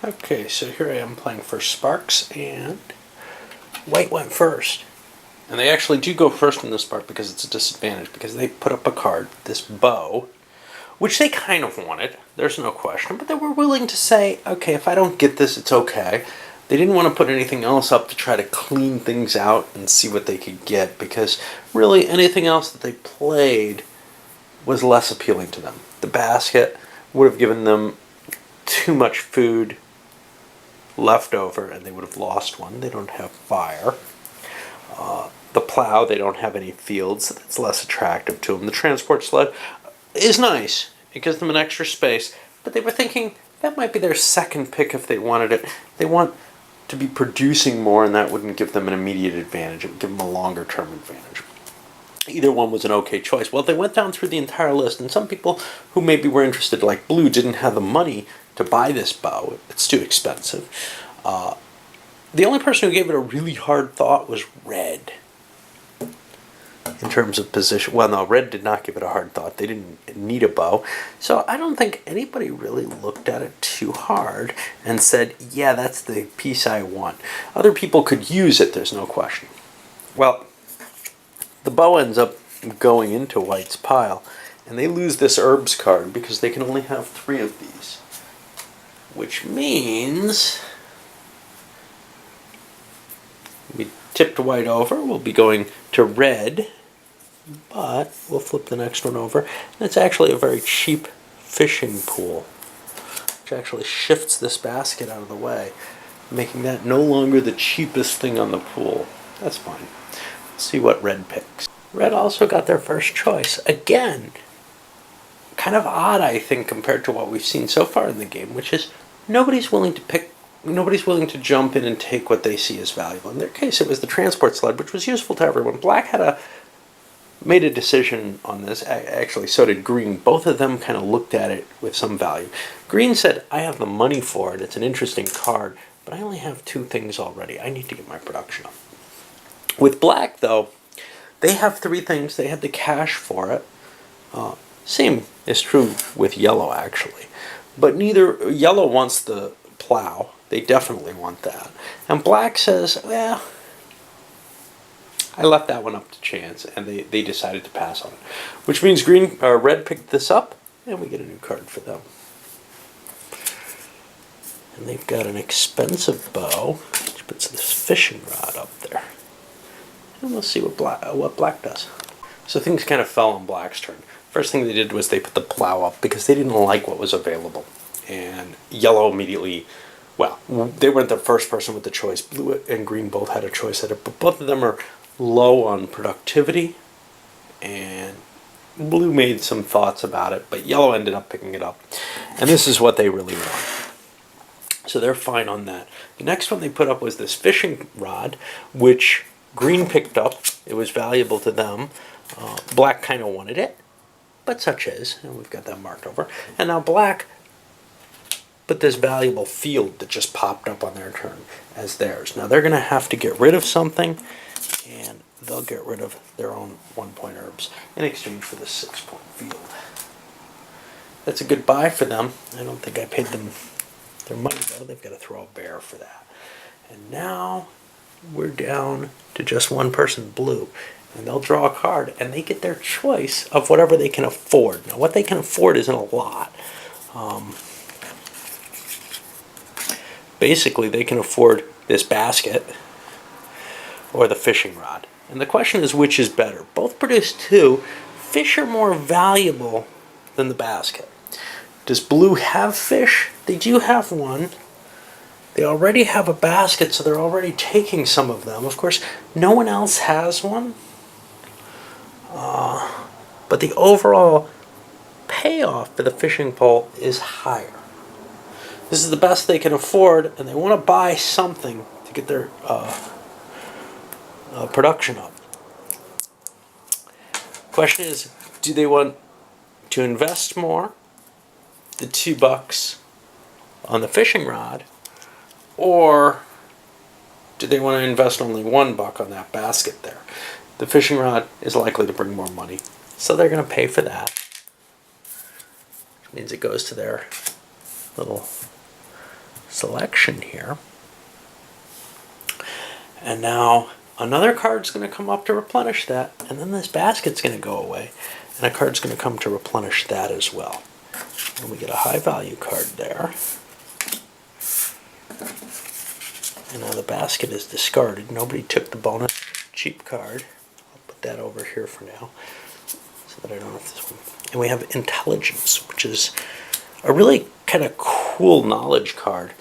Okay, so here I am playing for Sparks, and White went first. And they actually do go first in this part because it's a disadvantage, because they put up a card, this bow, which they kind of wanted, there's no question, but they were willing to say, okay, if I don't get this, it's okay. They didn't want to put anything else up to try to clean things out and see what they could get, because really anything else that they played was less appealing to them. The basket would have given them too much food left over, and they would have lost one. They don't have fire. The plow, they don't have any fields, so that's less attractive to them. The transport sled is nice. It gives them an extra space, but they were thinking that might be their second pick if they wanted it. They want to be producing more, and that wouldn't give them an immediate advantage. It would give them a longer term advantage. Either one was an okay choice. Well, they went down through the entire list, and some people who maybe were interested, like Blue, didn't have the money to buy this bow. It's too expensive. The only person who gave it a really hard thought was Red. In terms of position, well, no, Red did not give it a hard thought. They didn't need a bow. So I don't think anybody really looked at it too hard and said, yeah, that's the piece I want. Other people could use it, there's no question. Well, the bow ends up going into White's pile, and they lose this herbs card because they can only have 3 of these. Which means we tipped White over. We'll be going to Red, but we'll flip the next one over. And it's actually a very cheap fishing pool, which actually shifts this basket out of the way, making that no longer the cheapest thing on the pool. That's fine. Let's see what Red picks. Red also got their first choice. Again, kind of odd, I think, compared to what we've seen so far in the game, which is nobody's willing to jump in and take what they see as valuable. In their case, it was the transport sled, which was useful to everyone. Black made a decision on this. Actually, so did Green. Both of them kind of looked at it with some value. Green said, I have the money for it. It's an interesting card, but I only have 2 things already. I need to get my production up. With Black, though, they have 3 things. They had the cash for it. Same is true with Yellow, actually. But Yellow wants the plow. They definitely want that. And Black says, well, I left that one up to chance, and they decided to pass on it. Which means Red picked this up, and we get a new card for them. And they've got an expensive bow, which puts this fishing rod up there. And we'll see what Black does. So things kind of fell on Black's turn. First thing they did was they put the plow up because they didn't like what was available. And Yellow immediately, well, they weren't the first person with the choice. Blue and Green both had a choice at it, but both of them are low on productivity. And Blue made some thoughts about it, but Yellow ended up picking it up. And this is what they really want. So they're fine on that. The next one they put up was this fishing rod, which Green picked up. It was valuable to them. Black kind of wanted it, but such is, and we've got that marked over. And now Black put this valuable field that just popped up on their turn as theirs. Now they're going to have to get rid of something, and they'll get rid of their own 1-point herbs in exchange for this 6-point field. That's a good buy for them. I don't think I paid them their money, though. They've got to throw a bear for that. And now we're down to just one person, Blue. And they'll draw a card, and they get their choice of whatever they can afford. Now, what they can afford isn't a lot. Basically, they can afford this basket or the fishing rod. And the question is, which is better? Both produce 2. Fish are more valuable than the basket. Does Blue have fish? They do have 1. They already have a basket, so they're already taking some of them. Of course, no one else has one. But the overall payoff for the fishing pole is higher. This is the best they can afford, and they want to buy something to get their production up. Question is, do they want to invest more, the $2 on the fishing rod, or do they want to invest only $1 on that basket there? The fishing rod is likely to bring more money, so they're going to pay for that. Which means it goes to their little selection here. And now another card's going to come up to replenish that, and then this basket's going to go away, and a card's going to come to replenish that as well. And we get a high value card there. And now the basket is discarded. Nobody took the bonus cheap card. I'll put that over here for now so that I don't have this one. And we have intelligence, which is a really kind of cool knowledge card.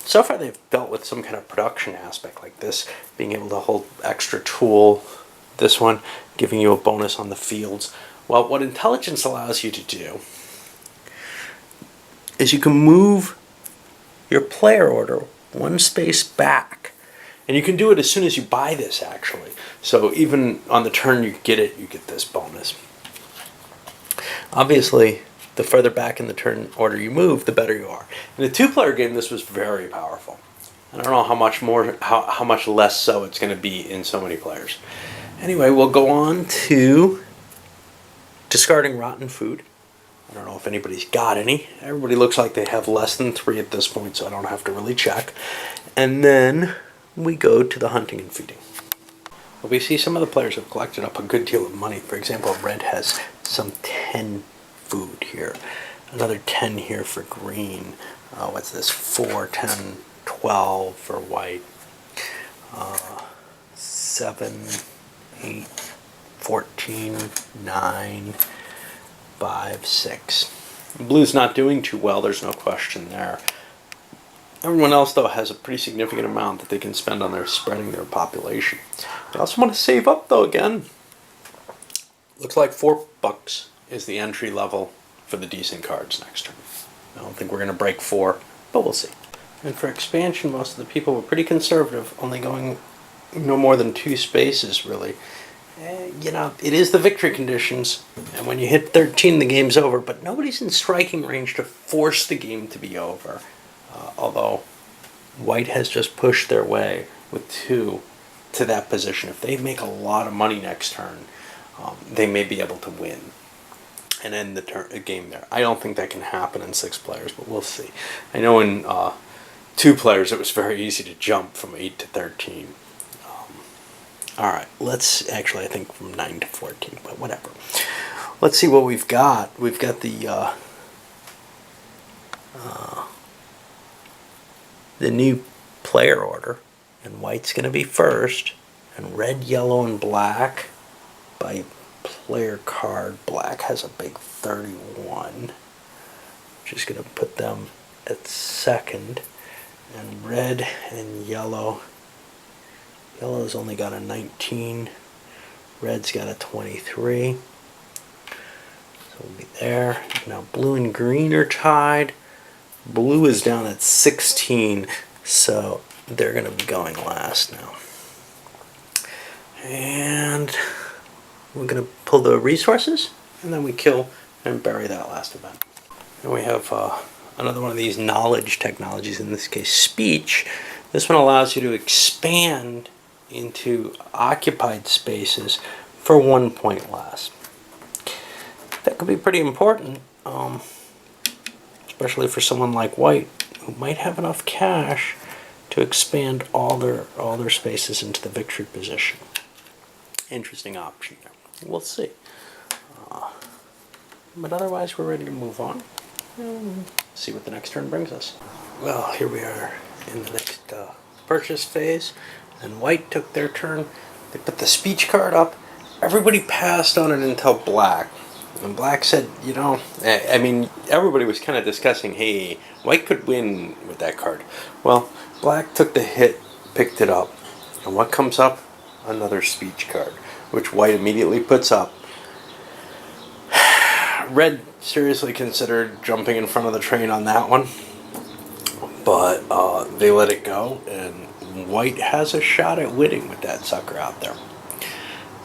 So far they've dealt with some kind of production aspect like this, being able to hold extra tool, this one giving you a bonus on the fields. Well, what intelligence allows you to do is you can move your player order one space back. And you can do it as soon as you buy this, actually. So even on the turn you get it, you get this bonus. Obviously, the further back in the turn order you move, the better you are. In a two-player game, this was very powerful. I don't know how much less so it's going to be in so many players. Anyway, we'll go on to discarding rotten food. I don't know if anybody's got any. Everybody looks like they have less than 3 at this point, so I don't have to really check. And then we go to the hunting and feeding. Well, we see some of the players have collected up a good deal of money. For example, red has some 10 food here. Another 10 here for green. What's this? 4, 10, 12 for white. 7, 8, 14, 9, 5, 6. Blue's not doing too well, there's no question there. Everyone else, though, has a pretty significant amount that they can spend on their spreading their population. I also want to save up, though, again. Looks like $4 is the entry level for the decent cards next turn. I don't think we're going to break 4, but we'll see. And for expansion, most of the people were pretty conservative, only going no more than 2 spaces, really. You know, it is the victory conditions, and when you hit 13, the game's over, but nobody's in striking range to force the game to be over. Although white has just pushed their way with 2 to that position. If they make a lot of money next turn, they may be able to win and end the game there. I don't think that can happen in 6 players, but we'll see. I know in 2 players it was very easy to jump from 8 to 13. Alright, let's actually, I think from 9 to 14, but whatever. Let's see what we've got. We've got the new player order, and white's going to be first, and red, yellow, and black by player card. Black has a big 31, which is going to put them at second, and red and yellow's only got a 19, red's got a 23, so we'll be there. Now blue and green are tied. Blue is down at 16, so they're going to be going last now. And we're going to pull the resources, and then we kill and bury that last event. And we have another one of these knowledge technologies, in this case speech. This one allows you to expand into occupied spaces for 1 point less. That could be pretty important, especially for someone like white who might have enough cash to expand all their spaces into the victory position. Interesting option there. We'll see. But otherwise, we're ready to move on and see what the next turn brings us. Well, here we are in the next purchase phase, and white took their turn. They put the speech card up. Everybody passed on it until black. And black said, you know, I mean, everybody was kind of discussing, hey, white could win with that card. Well, black took the hit, picked it up. And what comes up? Another speech card, which white immediately puts up. Red seriously considered jumping in front of the train on that one, but they let it go, and white has a shot at winning with that sucker out there.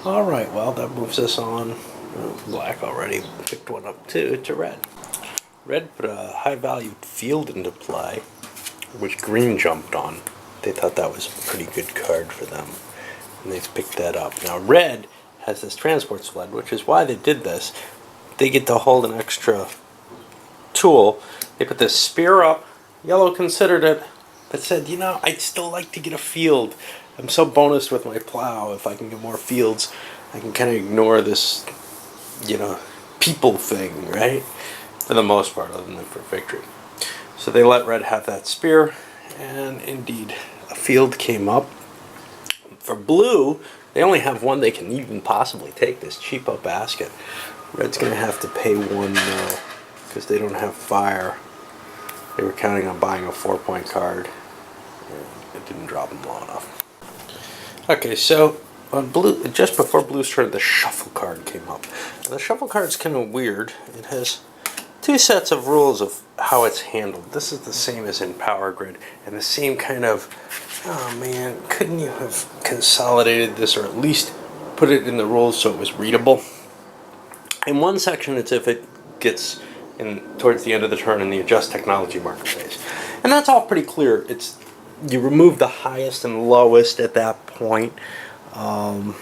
Alright, well, that moves us on. Black already picked one up to red. Red put a high-valued field into play, which green jumped on. They thought that was a pretty good card for them, and they've picked that up. Now red has this transport sled, which is why they did this. They get to hold an extra tool. They put this spear up. Yellow considered it, but said, I'd still like to get a field. I'm so bonused with my plow. If I can get more fields, I can kind of ignore this, people thing, right? For the most part, other than for victory. So they let red have that spear, and indeed, a field came up. For blue, they only have one they can even possibly take, this cheapo basket. Red's going to have to pay one now, because they don't have fire. They were counting on buying a 4-point card. It didn't drop them low enough. Okay, so on blue, just before blue's turn, the shuffle card came up. Now, the shuffle card's kind of weird. It has two sets of rules of how it's handled. This is the same as in Power Grid, and the same kind of, oh man, couldn't you have consolidated this, or at least put it in the rules so it was readable? In one section, it's if it gets in towards the end of the turn in the adjust technology marker phase, and that's all pretty clear. It's you remove the highest and lowest at that point, and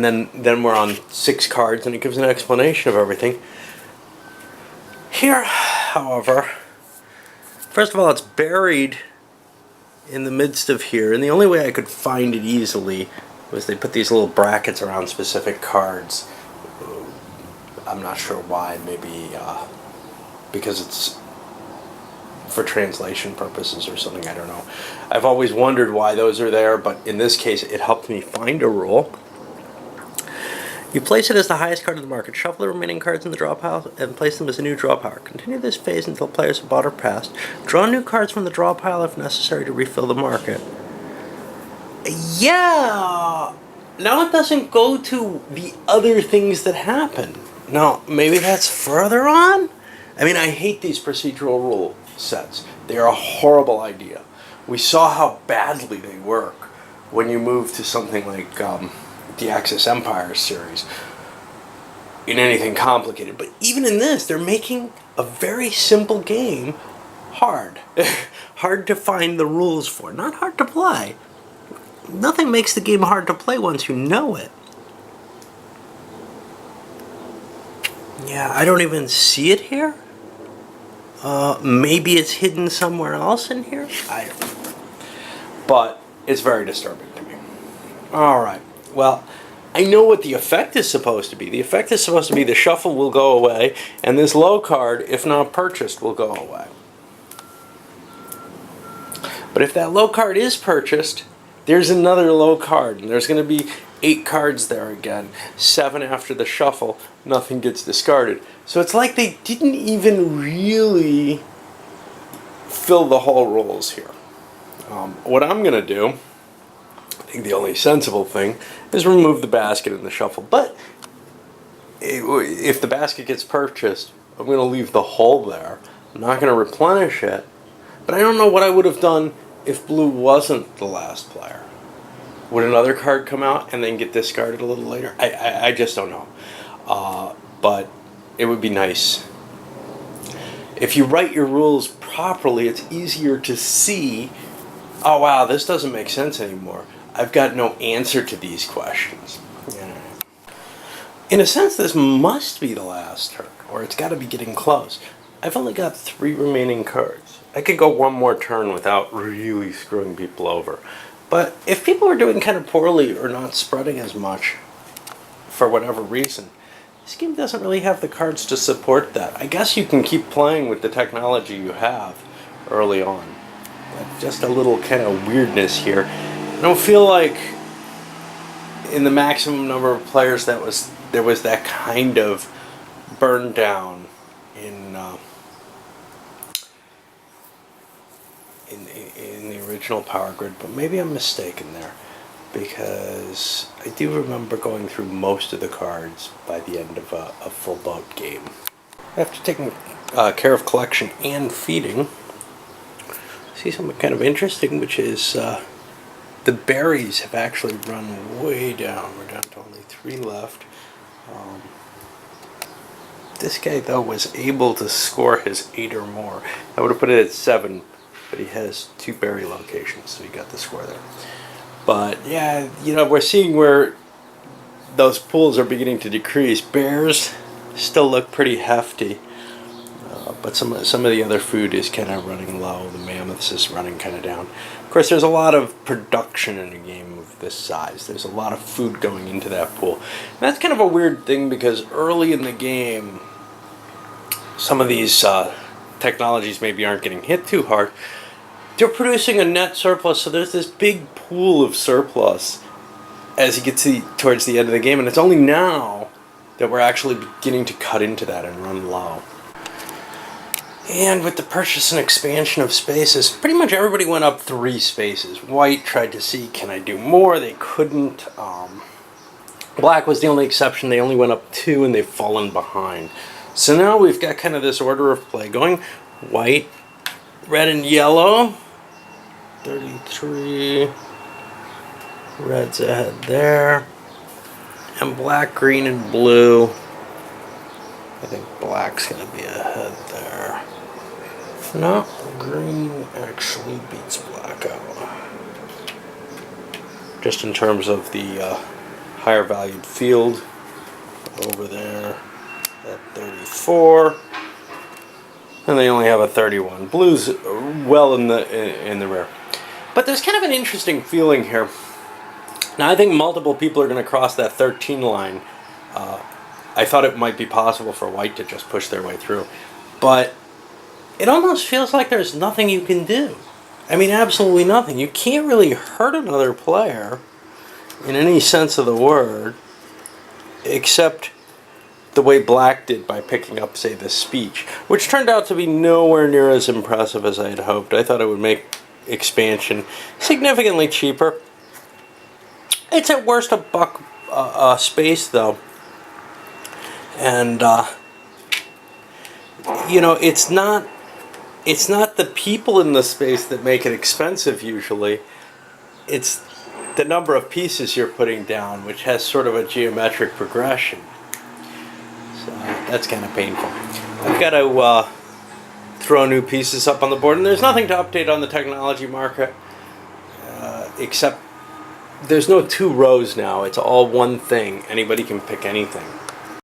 then we're on 6 cards, and it gives an explanation of everything. Here, however, first of all, it's buried in the midst of here, and the only way I could find it easily was they put these little brackets around specific cards. I'm not sure why. Maybe because it's for translation purposes or something. I don't know. I've always wondered why those are there, but in this case, it helped me find a rule. You place it as the highest card of the market. Shuffle the remaining cards in the draw pile and place them as a new draw power. Continue this phase until players have bought or passed. Draw new cards from the draw pile if necessary to refill the market. Yeah! Now it doesn't go to the other things that happen. Now, maybe that's further on? I mean, I hate these procedural rule sets. They are a horrible idea. We saw how badly they work when you move to something like the Axis Empires series in anything complicated. But even in this, they're making a very simple game hard. Hard to find the rules for. Not hard to play. Nothing makes the game hard to play once you know it. Yeah, I don't even see it here. Maybe it's hidden somewhere else in here. I don't know. But it's very disturbing to me. Alright, well, I know what the effect is supposed to be. The effect is supposed to be the shuffle will go away, and this low card, if not purchased, will go away. But if that low card is purchased, there's another low card, and there's going to be 8 cards there again. 7 after the shuffle, nothing gets discarded. So it's like they didn't even really fill the whole rules here. What I'm going to do, I think the only sensible thing, is remove the basket in the shuffle. But if the basket gets purchased, I'm going to leave the hole there. I'm not going to replenish it. But I don't know what I would have done if blue wasn't the last player. Would another card come out and then get discarded a little later? I just don't know. But it would be nice. If you write your rules properly, it's easier to see, oh wow, this doesn't make sense anymore. I've got no answer to these questions. Yeah. In a sense, this must be the last turn, or it's got to be getting close. I've only got 3 remaining cards. I could go one more turn without really screwing people over. But if people are doing kind of poorly or not spreading as much, for whatever reason, this game doesn't really have the cards to support that. I guess you can keep playing with the technology you have early on. But just a little kind of weirdness here. I don't feel like in the maximum number of players there was that kind of burn down in the original Power Grid, but maybe I'm mistaken there, because I do remember going through most of the cards by the end of a full boat game. After taking care of collection and feeding, I see something kind of interesting, which is the berries have actually run way down. We're down to only 3 left. This guy, though, was able to score his 8 or more. I would have put it at 7, but he has 2 berry locations, so he got the score there. But yeah, we're seeing where those pools are beginning to decrease. Bears still look pretty hefty, but some of the other food is kind of running low. The mammoths is running kind of down. Of course, there's a lot of production in a game of this size. There's a lot of food going into that pool. And that's kind of a weird thing because early in the game, some of these technologies maybe aren't getting hit too hard. They're producing a net surplus, so there's this big pool of surplus as you get towards the end of the game, and it's only now that we're actually beginning to cut into that and run low. And with the purchase and expansion of spaces, pretty much everybody went up 3 spaces. White tried to see, can I do more? They couldn't. Black was the only exception. They only went up 2, and they've fallen behind. So now we've got kind of this order of play going. White, red, and yellow. 33. Red's ahead there. And black, green, and blue. I think black's going to be ahead there. No, green actually beats black out. Just in terms of the higher valued field. Over there at 34. And they only have a 31. Blue's well in the rear. But there's kind of an interesting feeling here. Now I think multiple people are going to cross that 13 line. I thought it might be possible for white to just push their way through. But it almost feels like there's nothing you can do. I mean, absolutely nothing. You can't really hurt another player in any sense of the word, except the way black did by picking up, say, the speech, which turned out to be nowhere near as impressive as I had hoped. I thought it would make expansion significantly cheaper. It's at worst a buck space, though. And, you know, it's not the people in the space that make it expensive usually. It's the number of pieces you're putting down, which has sort of a geometric progression. So that's kind of painful. I've got to throw new pieces up on the board, and there's nothing to update on the technology market, except there's no 2 rows now. It's all one thing. Anybody can pick anything.